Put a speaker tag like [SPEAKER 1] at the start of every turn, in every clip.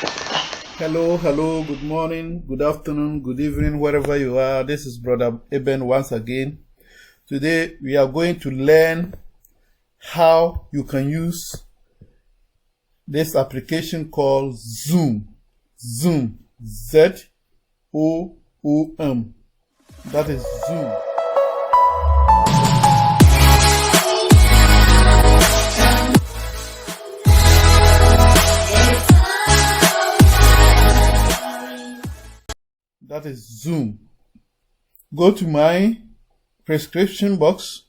[SPEAKER 1] Hello, good morning, good afternoon, good evening, wherever you are. This is Brother Eben once again. Today we are going to learn how you can use this application called Zoom. Zoom. Z-O-O-M. That is Zoom. That is Zoom. Go to my prescription box.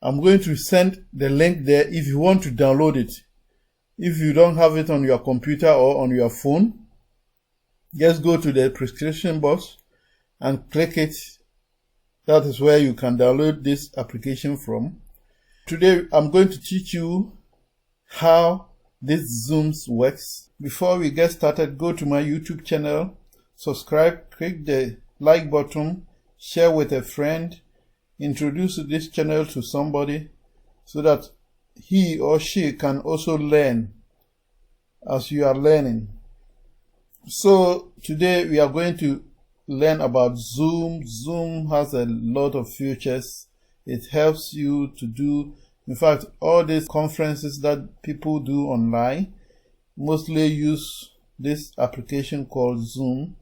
[SPEAKER 1] I'm going to send the link there if you want to download it. If you don't have it on your computer or on your phone, just go to the prescription box and click it. That is where you can download this application from. Today, I'm going to teach you how this Zoom works. Before we get started, go to my YouTube channel. Subscribe, click the like button, share with a friend, introduce this channel to somebody so that he or she can also learn as you are learning. So today we are going to learn about Zoom. Zoom has a lot of features. It helps you to do, in fact, all these conferences that people do online mostly use this application called Zoom.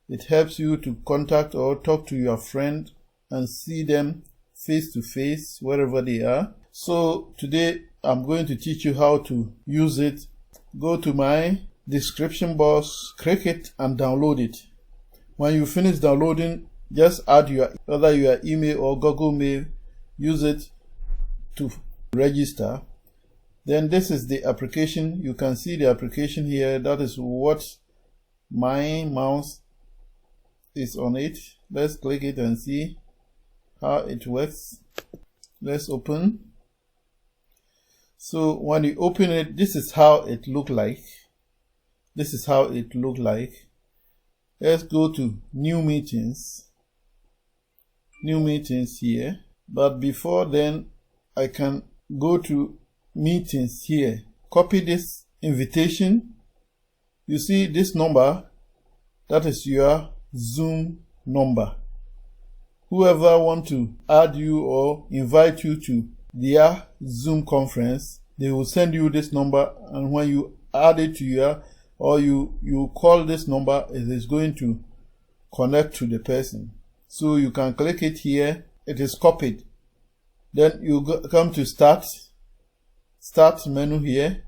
[SPEAKER 1] It helps you to contact or talk to your friend and see them face to face wherever they are. So today I'm going to teach you how to use it. Go to my description box, click it and download it. When you finish downloading, just add your email or Google Mail, use it to register. Then this is the application. You can see the application here. That is what my mouse is on it. Let's click it and see how it works. Let's open. So when you open it, this is how it look like. Let's go to new meetings here. But before then, I can go to meetings here. Copy this invitation. You see this number, that is your Zoom number. Whoever want to add you or invite you to their Zoom conference, they will send you this number, and when you add it to your or you call this number, it is going to connect to the person. So you can click it here. It is copied. Then you come to start menu here.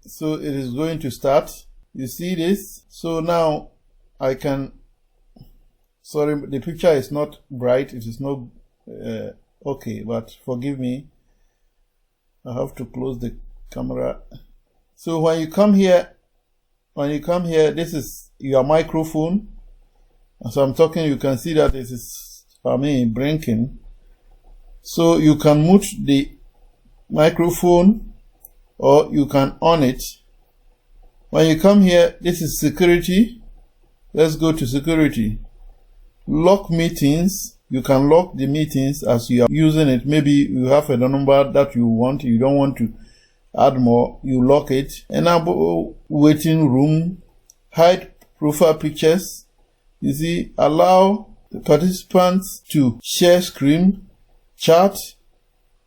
[SPEAKER 1] So it is going to start. You see this? So now I can, sorry, the picture is not bright. It is not okay, but forgive me. I have to close the camera. So when you come here, this is your microphone. As I'm talking, you can see that this is, blinking. So you can mute the microphone or you can on it. When you come here, this is security. Let's go to security. Lock meetings. You can lock the meetings as you are using it. Maybe you have a number that you don't want to add more, you lock it. Enable waiting room. Hide profile pictures. You see, allow the participants to share screen, chat,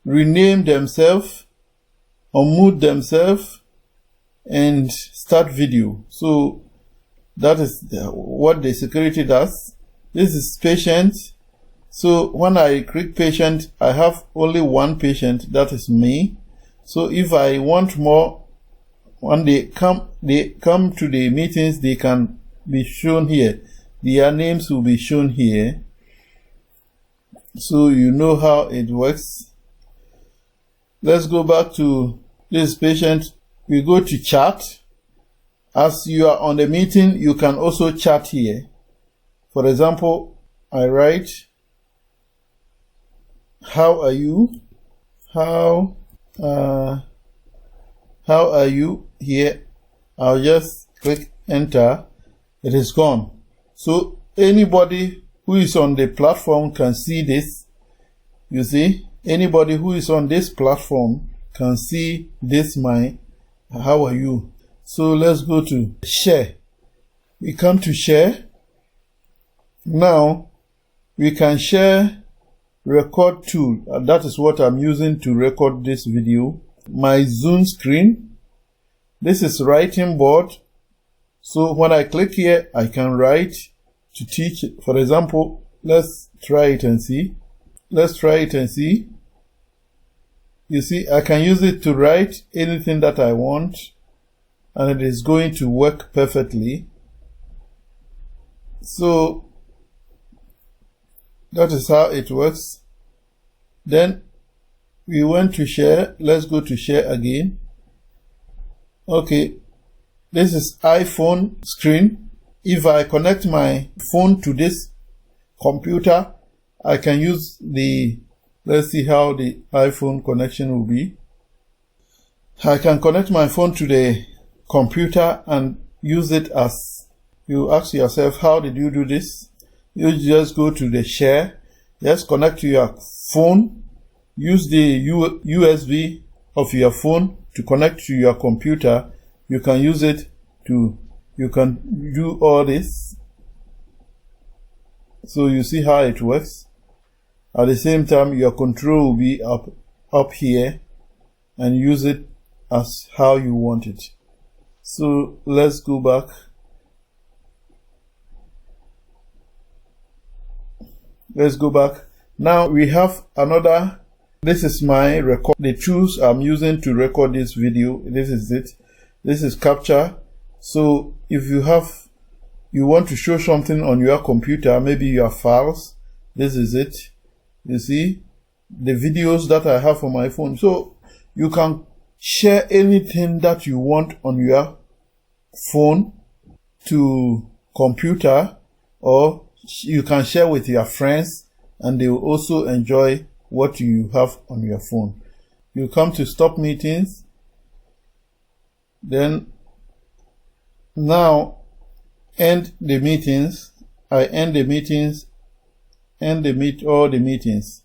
[SPEAKER 1] rename themselves, unmute themselves, and start video. So that is what the security does. This is patient. So when I click patient, I have only one patient, that is me. So if I want more, when they come to the meetings, they can be shown here. Their names will be shown here. So you know how it works. Let's go back to this patient. We go to chat. As you are on the meeting, you can also chat here. For example, I write, how are you? How are you here? I'll just click enter. It is gone. So anybody who is on the platform can see this. You see, anybody who is on this platform can see this how are you? So let's go to share. We come to share. Now we can share record tool. That is what I'm using to record this video. My Zoom screen. This is writing board. So when I click here, I can write to teach. For example, let's try it and see. Let's try it and see. You see, I can use it to write anything that I want, and it is going to work perfectly. So that is how it works. Then we went to share. Let's go to share again. Okay, this is iPhone screen. If I connect my phone to this computer, I can use the, let's see how the iPhone connection will be. I can connect my phone to the computer and use it as, you ask yourself, how did you do this? You just go to the share, just connect to your phone, use the USB of your phone to connect to your computer. You can use it to, you can do all this. So you see how it works. At the same time, your control will be up here, and use it as how you want it. So let's go back. Let's go back. Now we have another. This is my record. The tools I'm using to record this video. This is it. This is capture. So if you want to show something on your computer, maybe your files, this is it. You see the videos that I have on my phone. So you can share anything that you want on your phone to computer, or you can share with your friends, and they will also enjoy what you have on your phone. You come to stop meetings. Then now end the meetings. I end the meetings, all the meetings.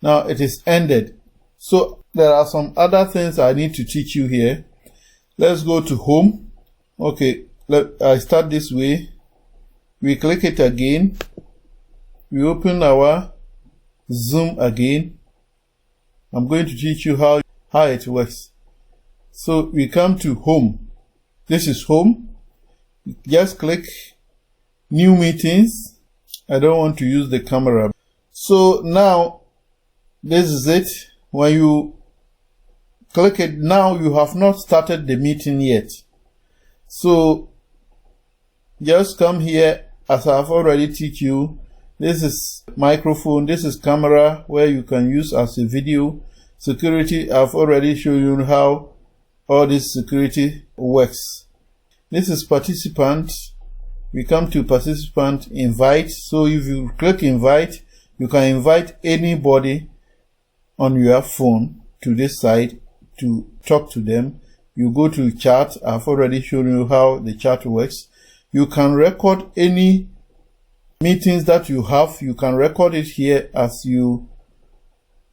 [SPEAKER 1] Now it is ended. So there are some other things I need to teach you here. Let's go to home. Okay, I start this way. We click it again. We open our Zoom again. I'm going to teach you how it works. So we come to home. This is home. Just click new meetings. I don't want to use the camera. So now this is it. When you click it, now you have not started the meeting yet. So just come here, as I've already teach you. This is microphone, this is camera, where you can use as a video. Security, I've already shown you how all this security works. This is participant. We come to participant invite. So if you click invite, you can invite anybody on your phone to this side to talk to them. You go to chat. I've already shown you how the chat works. You can record any meetings that you have. You can record it here as you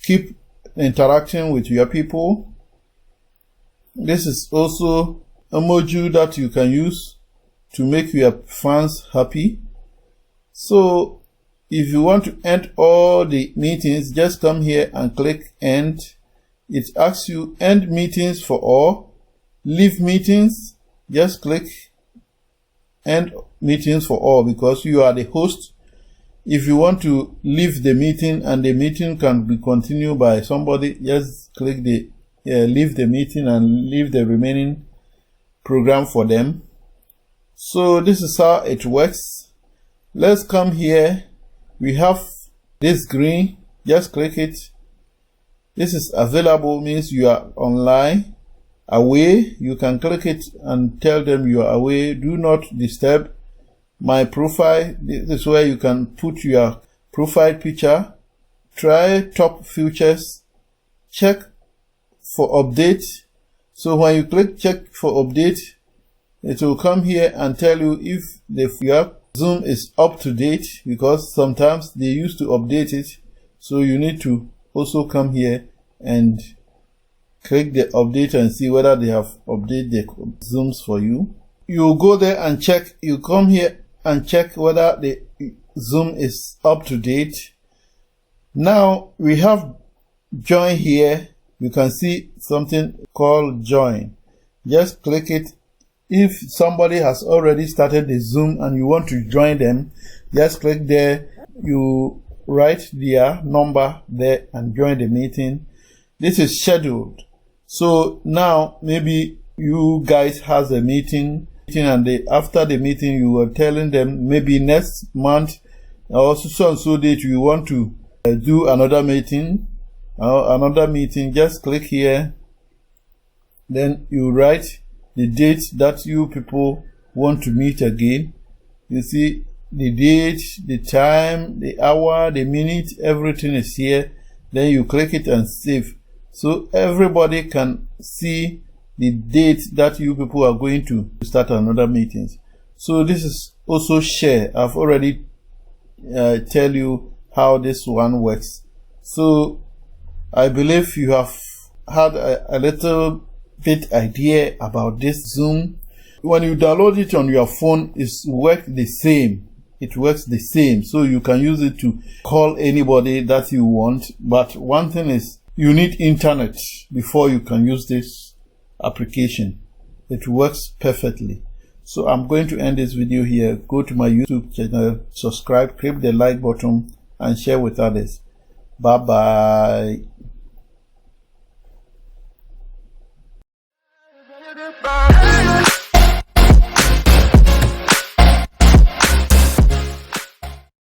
[SPEAKER 1] keep interacting with your people. This is also a module that you can use to make your fans happy. So if you want to end all the meetings, just come here and click end. It asks you end meetings for all. Leave meetings. Just click end meetings for all, because you are the host. If you want to leave the meeting and the meeting can be continued by somebody, just click the leave the meeting and leave the remaining program for them. So this is how it works. Let's come here. We have this green. Just click it. This is available, means you are online. Away, you can click it and tell them you are away. Do not disturb. My profile, this is where you can put your profile picture. Try top features. Check for update. So when you click check for update, it will come here and tell you if your Zoom is up to date, because sometimes they used to update it. So you need to also come here and click the update and see whether they have updated the Zooms for you. You go there and check. You come here and check whether the Zoom is up to date. Now we have join here. You can see something called join. Just click it. If somebody has already started the Zoom and you want to join them, just click there. You write their number there and join the meeting. This is scheduled. So now maybe you guys has a meeting and after the meeting you were telling them maybe next month or so and so date you want to do another meeting. Just click here. Then you write the date that you people want to meet again. You see the date, the time, the hour, the minute, everything is here. Then you click it and save. So everybody can see the date that you people are going to start another meeting. So this is also share. I've already tell you how this one works. So I believe you have had a little bit idea about this Zoom. When you download it on your phone, it works the same. It works the same. So you can use it to call anybody that you want. But one thing is, you need internet before you can use this application. It works perfectly. So I'm going to end this video here. Go to my YouTube channel, subscribe, click the like button, and share with others. Bye bye.